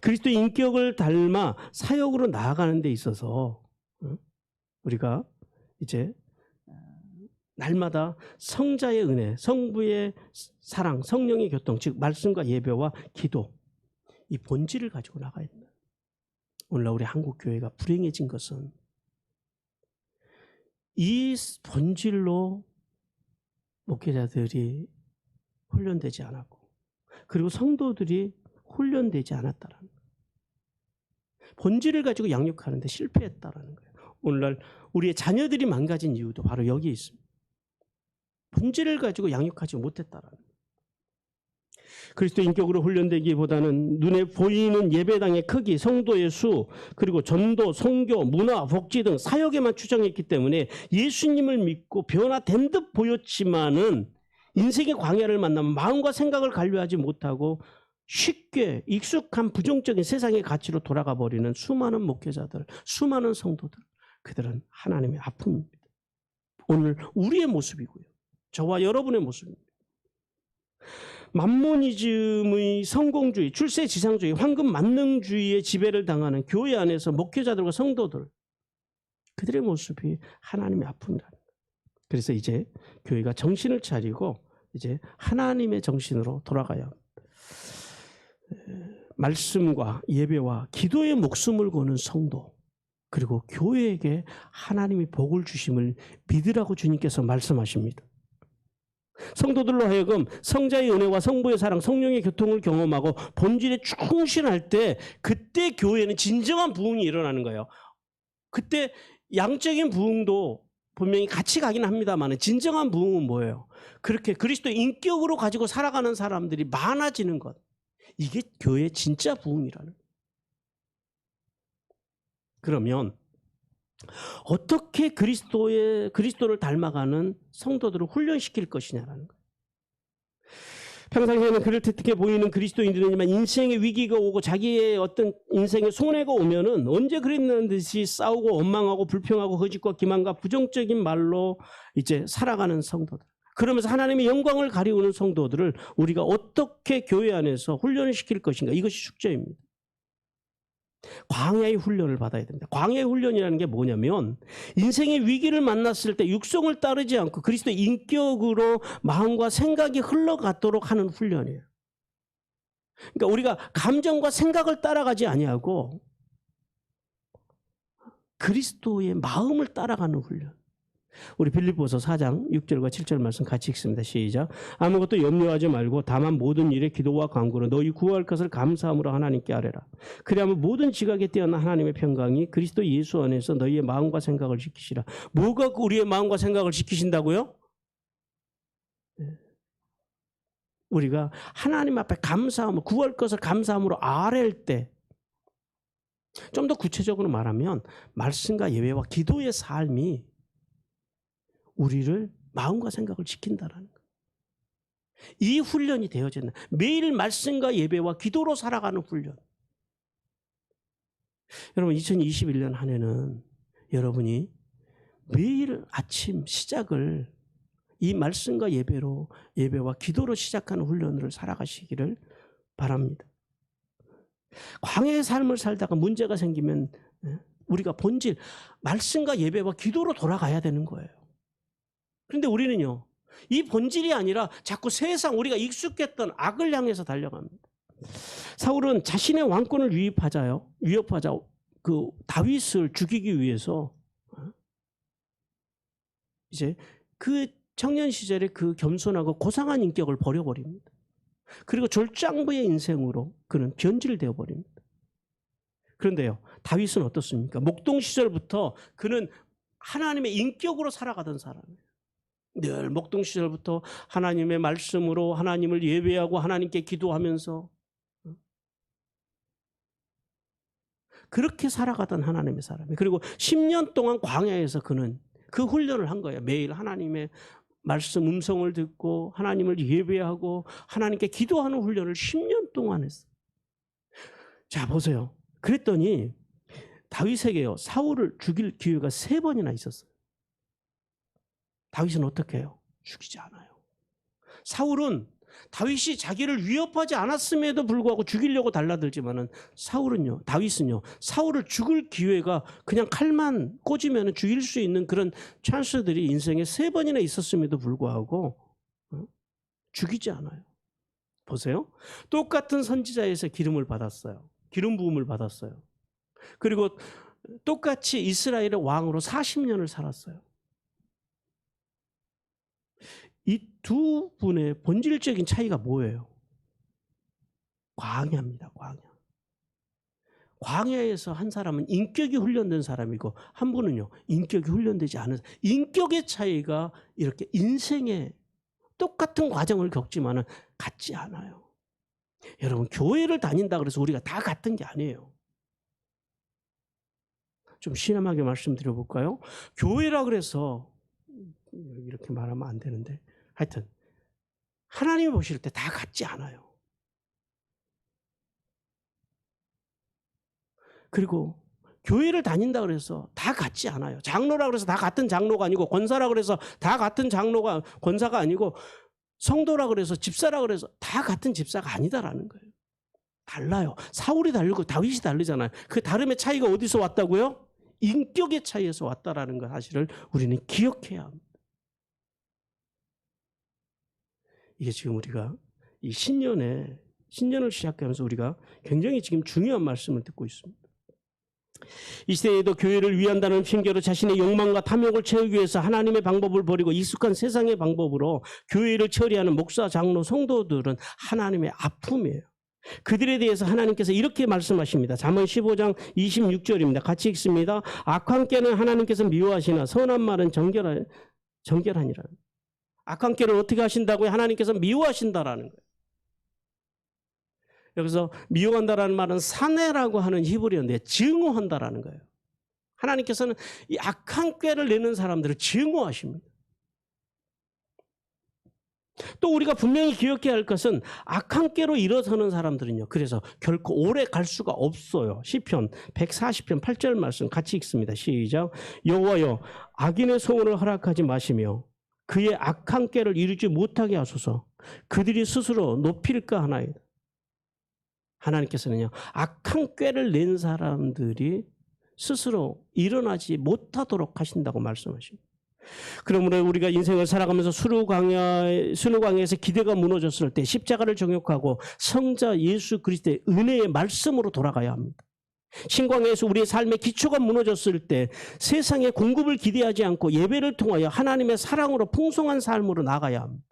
그리스도의 인격을 닮아 사역으로 나아가는 데 있어서 우리가 이제 날마다 성자의 은혜, 성부의 사랑, 성령의 교통, 즉 말씀과 예배와 기도, 이 본질을 가지고 나가야 된다. 오늘날 우리 한국 교회가 불행해진 것은 이 본질로 목회자들이 훈련되지 않았고, 그리고 성도들이 훈련되지 않았다라는 거예요. 본질을 가지고 양육하는데 실패했다라는 거예요. 오늘날 우리의 자녀들이 망가진 이유도 바로 여기 있습니다. 본질을 가지고 양육하지 못했다라는 거예요. 그리스도 인격으로 훈련되기보다는 눈에 보이는 예배당의 크기, 성도의 수, 그리고 전도, 선교, 문화, 복지 등 사역에만 추정했기 때문에 예수님을 믿고 변화된 듯 보였지만은 인생의 광야를 만나면 마음과 생각을 관리하지 못하고 쉽게 익숙한 부정적인 세상의 가치로 돌아가 버리는 수많은 목회자들, 수많은 성도들, 그들은 하나님의 아픔입니다. 오늘 우리의 모습이고요, 저와 여러분의 모습입니다. 만모니즘의 성공주의, 출세지상주의, 황금만능주의의 지배를 당하는 교회 안에서 목회자들과 성도들, 그들의 모습이 하나님의 아픔이라는 거예요. 그래서 이제 교회가 정신을 차리고 이제 하나님의 정신으로 돌아가야 합니다. 말씀과 예배와 기도에 목숨을 거는 성도, 그리고 교회에게 하나님이 복을 주심을 믿으라고 주님께서 말씀하십니다. 성도들로 하여금 성자의 은혜와 성부의 사랑, 성령의 교통을 경험하고 본질에 충실할 때, 그때 교회는 진정한 부흥이 일어나는 거예요. 그때 양적인 부흥도 분명히 같이 가긴 합니다만 진정한 부흥은 뭐예요? 그렇게 그리스도의 인격으로 가지고 살아가는 사람들이 많아지는 것, 이게 교회의 진짜 부흥이라는 거예요. 그러면 어떻게 그리스도를 닮아가는 성도들을 훈련시킬 것이냐라는 거예요. 평상시에는 그럴듯해 보이는 그리스도인들이지만 인생의 위기가 오고 자기의 어떤 인생의 손해가 오면은 언제 그랬는 듯이 싸우고 원망하고 불평하고 거짓과 기만과 부정적인 말로 이제 살아가는 성도들, 그러면서 하나님의 영광을 가리우는 성도들을 우리가 어떻게 교회 안에서 훈련을 시킬 것인가, 이것이 숙제입니다. 광야의 훈련을 받아야 됩니다. 광야의 훈련이라는 게 뭐냐면 인생의 위기를 만났을 때 육성을 따르지 않고 그리스도의 인격으로 마음과 생각이 흘러가도록 하는 훈련이에요. 그러니까 우리가 감정과 생각을 따라가지 아니하고 그리스도의 마음을 따라가는 훈련, 우리 빌립보서 4장 6절과 7절 말씀 같이 읽습니다. 시작. 아무것도 염려하지 말고 다만 모든 일에 기도와 간구로 너희 구할 것을 감사함으로 하나님께 아뢰라. 그리하면 모든 지각에 뛰어난 하나님의 평강이 그리스도 예수 안에서 너희의 마음과 생각을 지키시라. 뭐가 우리의 마음과 생각을 지키신다고요? 우리가 하나님 앞에 감사함으로 구할 것을 감사함으로 아뢰일 때 좀 더 구체적으로 말하면 말씀과 예배와 기도의 삶이 우리를 마음과 생각을 지킨다라는 거예요. 이 훈련이 되어진다. 매일 말씀과 예배와 기도로 살아가는 훈련. 여러분 2021년 한 해는 여러분이 매일 아침 시작을 이 말씀과 예배와 기도로 시작하는 훈련으로 살아가시기를 바랍니다. 광야의 삶을 살다가 문제가 생기면 우리가 본질 말씀과 예배와 기도로 돌아가야 되는 거예요. 그런데 우리는요, 이 본질이 아니라 자꾸 세상 우리가 익숙했던 악을 향해서 달려갑니다. 사울은 자신의 왕권을 위협하자 그 다윗을 죽이기 위해서 이제 그 청년 시절에 그 겸손하고 고상한 인격을 버려버립니다. 그리고 졸장부의 인생으로 그는 변질되어 버립니다. 그런데요, 다윗은 어떻습니까? 목동 시절부터 그는 하나님의 인격으로 살아가던 사람이에요. 늘 목동 시절부터 하나님의 말씀으로 하나님을 예배하고 하나님께 기도하면서 그렇게 살아가던 하나님의 사람이에요. 그리고 10년 동안 광야에서 그는 그 훈련을 한 거예요. 매일 하나님의 말씀 음성을 듣고 하나님을 예배하고 하나님께 기도하는 훈련을 10년 동안 했어요. 자, 보세요. 그랬더니 다윗에게요, 사울을 죽일 기회가 3번이나 있었어요. 다윗은 어떻게 해요? 죽이지 않아요. 사울은 다윗이 자기를 위협하지 않았음에도 불구하고 죽이려고 달라들지만은 다윗은요, 사울을 죽을 기회가 그냥 칼만 꽂으면 죽일 수 있는 그런 찬스들이 인생에 3번이나 있었음에도 불구하고 죽이지 않아요. 보세요. 똑같은 선지자에서 기름을 받았어요. 기름 부음을 받았어요. 그리고 똑같이 이스라엘의 왕으로 40년을 살았어요. 이 두 분의 본질적인 차이가 뭐예요? 광야입니다. 광야에서 한 사람은 인격이 훈련된 사람이고 한 분은요, 인격이 훈련되지 않은 사람. 인격의 차이가 이렇게 인생에 똑같은 과정을 겪지만은 같지 않아요. 여러분, 교회를 다닌다 그래서 우리가 다 같은 게 아니에요. 좀 신함하게 말씀드려볼까요? 교회라 그래서 이렇게 말하면 안 되는데 하여튼 하나님이 보실 때 다 같지 않아요. 그리고 교회를 다닌다 그래서 다 같지 않아요. 장로라 그래서 다 같은 장로가 아니고, 권사라 그래서 다 같은 권사가 아니고, 성도라 그래서 집사라 그래서 다 같은 집사가 아니다라는 거예요. 달라요. 사울이 다르고 다윗이 다르잖아요. 그 다름의 차이가 어디서 왔다고요? 인격의 차이에서 왔다라는 것 사실을 우리는 기억해야 합니다. 이게 지금 우리가 이 신년을 시작하면서 우리가 굉장히 지금 중요한 말씀을 듣고 있습니다. 이 시대에도 교회를 위한다는 핑계로 자신의 욕망과 탐욕을 채우기 위해서 하나님의 방법을 버리고 익숙한 세상의 방법으로 교회를 처리하는 목사, 장로, 성도들은 하나님의 아픔이에요. 그들에 대해서 하나님께서 이렇게 말씀하십니다. 잠언 15장 26절입니다. 같이 읽습니다. 악한 꾀는 하나님께서 미워하시나 선한 말은 정결하니라. 악한 꾀를 어떻게 하신다고요? 하나님께서 미워하신다라는 거예요. 여기서 미워한다라는 말은 사내라고 하는 히브리어인데 증오한다라는 거예요. 하나님께서는 이 악한 꾀를 내는 사람들을 증오하십니다. 또 우리가 분명히 기억해야 할 것은 악한 꾀로 일어서는 사람들은요, 그래서 결코 오래 갈 수가 없어요. 시편 140편 8절 말씀 같이 읽습니다. 시작. 여호와여, 악인의 소원을 허락하지 마시며 그의 악한 꾀를 이루지 못하게 하소서. 그들이 스스로 높일까 하나이다. 하나님께서는요, 악한 꾀를 낸 사람들이 스스로 일어나지 못하도록 하신다고 말씀하십니다. 그러므로 우리가 인생을 살아가면서 순회광야에서 기대가 무너졌을 때 십자가를 정욕하고 성자 예수 그리스도의 은혜의 말씀으로 돌아가야 합니다. 신광야에서 우리의 삶의 기초가 무너졌을 때 세상의 공급을 기대하지 않고 예배를 통하여 하나님의 사랑으로 풍성한 삶으로 나가야 합니다.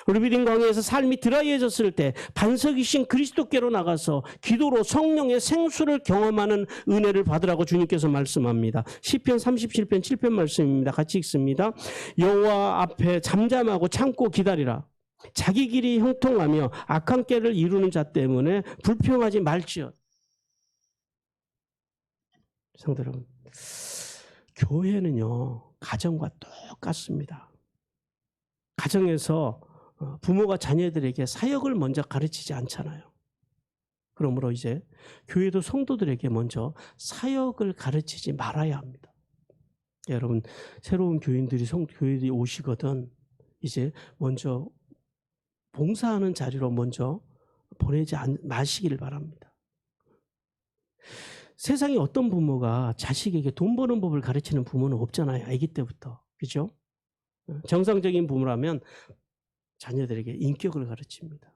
루비딘 광야에서 삶이 드라이해졌을 때 반석이신 그리스도께로 나가서 기도로 성령의 생수를 경험하는 은혜를 받으라고 주님께서 말씀합니다. 시편 37편 7편 말씀입니다. 같이 읽습니다. 여호와 앞에 잠잠하고 참고 기다리라. 자기 길이 형통하며 악한 꾀를 이루는 자 때문에 불평하지 말지어다. 성도 여러분, 교회는요 가정과 똑같습니다. 가정에서 부모가 자녀들에게 사역을 먼저 가르치지 않잖아요. 그러므로 이제 교회도 성도들에게 먼저 사역을 가르치지 말아야 합니다. 여러분, 새로운 교인들이 교회에 오시거든 이제 먼저 봉사하는 자리로 먼저 보내지 마시기를 바랍니다. 세상에 어떤 부모가 자식에게 돈 버는 법을 가르치는 부모는 없잖아요. 아기 때부터. 그죠? 정상적인 부모라면 자녀들에게 인격을 가르칩니다.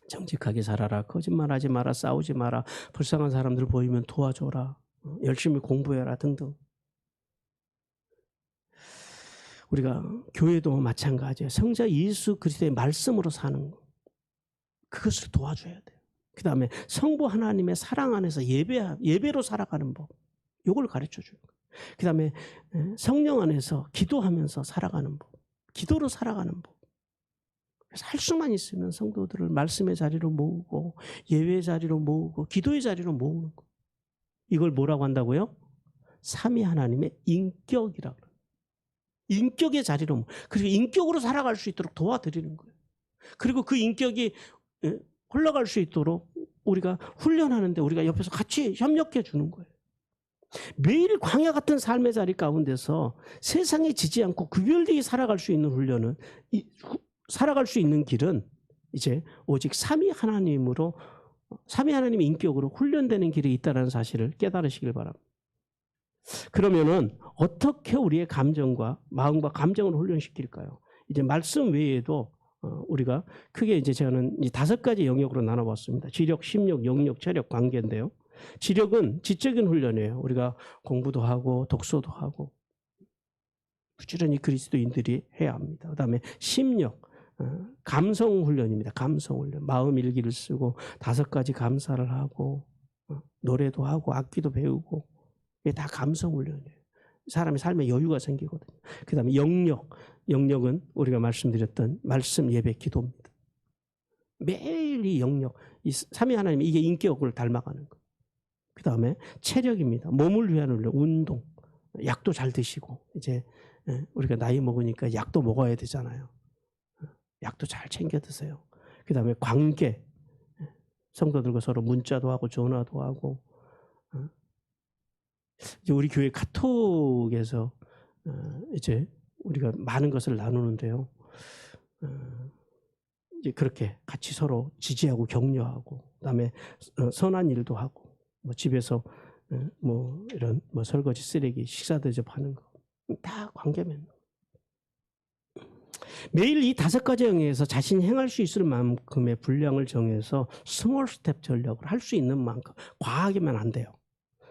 정직하게 살아라. 거짓말하지 마라. 싸우지 마라. 불쌍한 사람들 보이면 도와줘라. 열심히 공부해라 등등. 우리가 교회도 마찬가지예요. 성자 예수 그리스도의 말씀으로 사는 거. 그것을 도와줘야 돼요. 그 다음에 성부 하나님의 사랑 안에서 예배로 살아가는 법. 이걸 가르쳐주는 거예요. 그 다음에 성령 안에서 기도하면서 살아가는 법. 기도로 살아가는 법. 그래서 할 수만 있으면 성도들을 말씀의 자리로 모으고 예배의 자리로 모으고 기도의 자리로 모으는 거. 이걸 뭐라고 한다고요? 삼위 하나님의 인격이라고 그래요. 인격의 자리로. 그리고 인격으로 살아갈 수 있도록 도와드리는 거예요. 그리고 그 인격이 흘러갈 수 있도록 우리가 훈련하는데 우리가 옆에서 같이 협력해 주는 거예요. 매일 광야 같은 삶의 자리 가운데서 세상에 지지 않고 구별되게 살아갈 수 있는 훈련은 살아갈 수 있는 길은 이제 오직 삼위 하나님으로 삼위 하나님의 인격으로 훈련되는 길이 있다는 사실을 깨달으시길 바랍니다. 그러면은 어떻게 우리의 감정과 마음과 감정을 훈련시킬까요? 이제 말씀 외에도 우리가 크게 이제 저는 5가지 영역으로 나눠봤습니다. 지력, 심력, 영역, 체력, 관계인데요. 지력은 지적인 훈련이에요. 우리가 공부도 하고 독서도 하고 부지런히 그리스도인들이 해야 합니다. 그다음에 심력, 감성 훈련입니다. 감성 훈련. 마음 일기를 쓰고 5가지 감사를 하고 노래도 하고 악기도 배우고 이게 다 감성 훈련이에요. 사람의 삶에 여유가 생기거든요. 그다음에 영역. 영역은 우리가 말씀드렸던 말씀, 예배, 기도입니다. 매일 이 영역, 이 삼위 하나님 이게 인격을 닮아가는 거예요. 그다음에 체력입니다. 몸을 위한 훈련, 운동. 약도 잘 드시고 이제 우리가 나이 먹으니까 약도 먹어야 되잖아요. 약도 잘 챙겨 드세요. 그다음에 관계. 성도들과 서로 문자도 하고 전화도 하고. 이제 우리 교회 카톡에서 이제 우리가 많은 것을 나누는데요. 이제 그렇게 같이 서로 지지하고 격려하고, 그다음에 선한 일도 하고, 뭐 집에서 뭐 이런 뭐 설거지, 쓰레기, 식사 대접하는 거 다 관계면. 매일 이 5가지 영역에서 자신이 행할 수 있을 만큼의 분량을 정해서 스몰 스텝 전략을 할 수 있는 만큼 과하게만 안 돼요.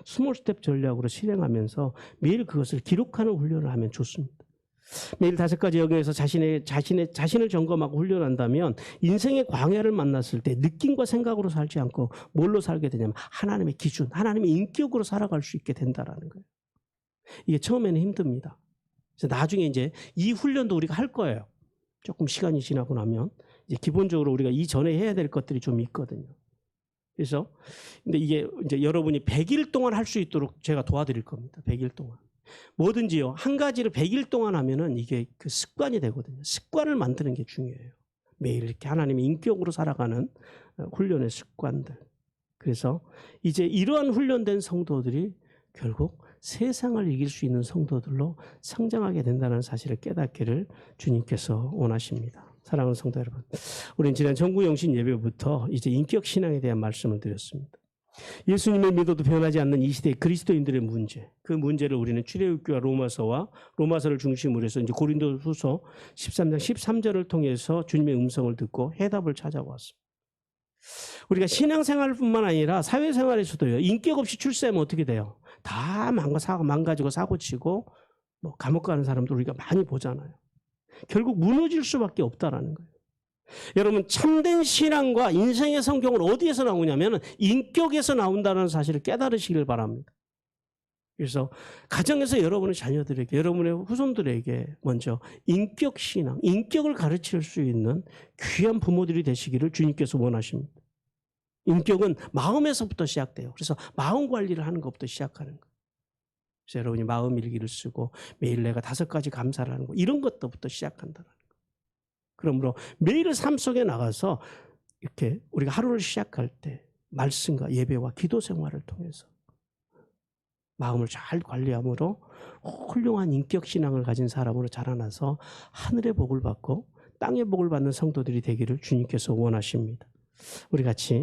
스몰 스텝 전략으로 실행하면서 매일 그것을 기록하는 훈련을 하면 좋습니다. 매일 5가지 영역에서 자신을 점검하고 훈련한다면 인생의 광야를 만났을 때 느낌과 생각으로 살지 않고 뭘로 살게 되냐면 하나님의 기준, 하나님의 인격으로 살아갈 수 있게 된다라는 거예요. 이게 처음에는 힘듭니다. 그래서 나중에 이제 이 훈련도 우리가 할 거예요. 조금 시간이 지나고 나면 이제 기본적으로 우리가 이전에 해야 될 것들이 좀 있거든요. 그래서 근데 이게 이제 여러분이 100일 동안 할 수 있도록 제가 도와드릴 겁니다. 100일 동안. 뭐든지요. 한 가지를 100일 동안 하면은 이게 그 습관이 되거든요. 습관을 만드는 게 중요해요. 매일 이렇게 하나님의 인격으로 살아가는 훈련의 습관들. 그래서 이제 이러한 훈련된 성도들이 결국 세상을 이길 수 있는 성도들로 성장하게 된다는 사실을 깨닫기를 주님께서 원하십니다. 사랑하는 성도 여러분, 우리는 지난 정구영신 예배부터 이제 인격 신앙에 대한 말씀을 드렸습니다. 예수님을 믿어도 변하지 않는 이 시대의 그리스도인들의 문제, 그 문제를 우리는 출애굽기와 로마서를 중심으로 해서 이제 고린도후서 13장 13절을 통해서 주님의 음성을 듣고 해답을 찾아왔습니다. 우리가 신앙생활뿐만 아니라 사회생활에서도요. 인격 없이 출세하면 어떻게 돼요? 다 망가지고 사고치고 뭐 감옥 가는 사람도 우리가 많이 보잖아요. 결국 무너질 수밖에 없다라는 거예요. 여러분 참된 신앙과 인생의 성경은 어디에서 나오냐면 인격에서 나온다는 사실을 깨달으시길 바랍니다. 그래서 가정에서 여러분의 자녀들에게 여러분의 후손들에게 먼저 인격 신앙, 인격을 가르칠 수 있는 귀한 부모들이 되시기를 주님께서 원하십니다. 인격은 마음에서부터 시작돼요. 그래서 마음 관리를 하는 것부터 시작하는 거예요. 그래서 여러분이 마음 일기를 쓰고 매일 내가 5가지 감사를 하는 거 이런 것부터 시작한다는 거예요. 그러므로 매일 삶 속에 나가서 이렇게 우리가 하루를 시작할 때 말씀과 예배와 기도 생활을 통해서 마음을 잘 관리함으로 훌륭한 인격 신앙을 가진 사람으로 자라나서 하늘의 복을 받고 땅의 복을 받는 성도들이 되기를 주님께서 원하십니다. 우리 같이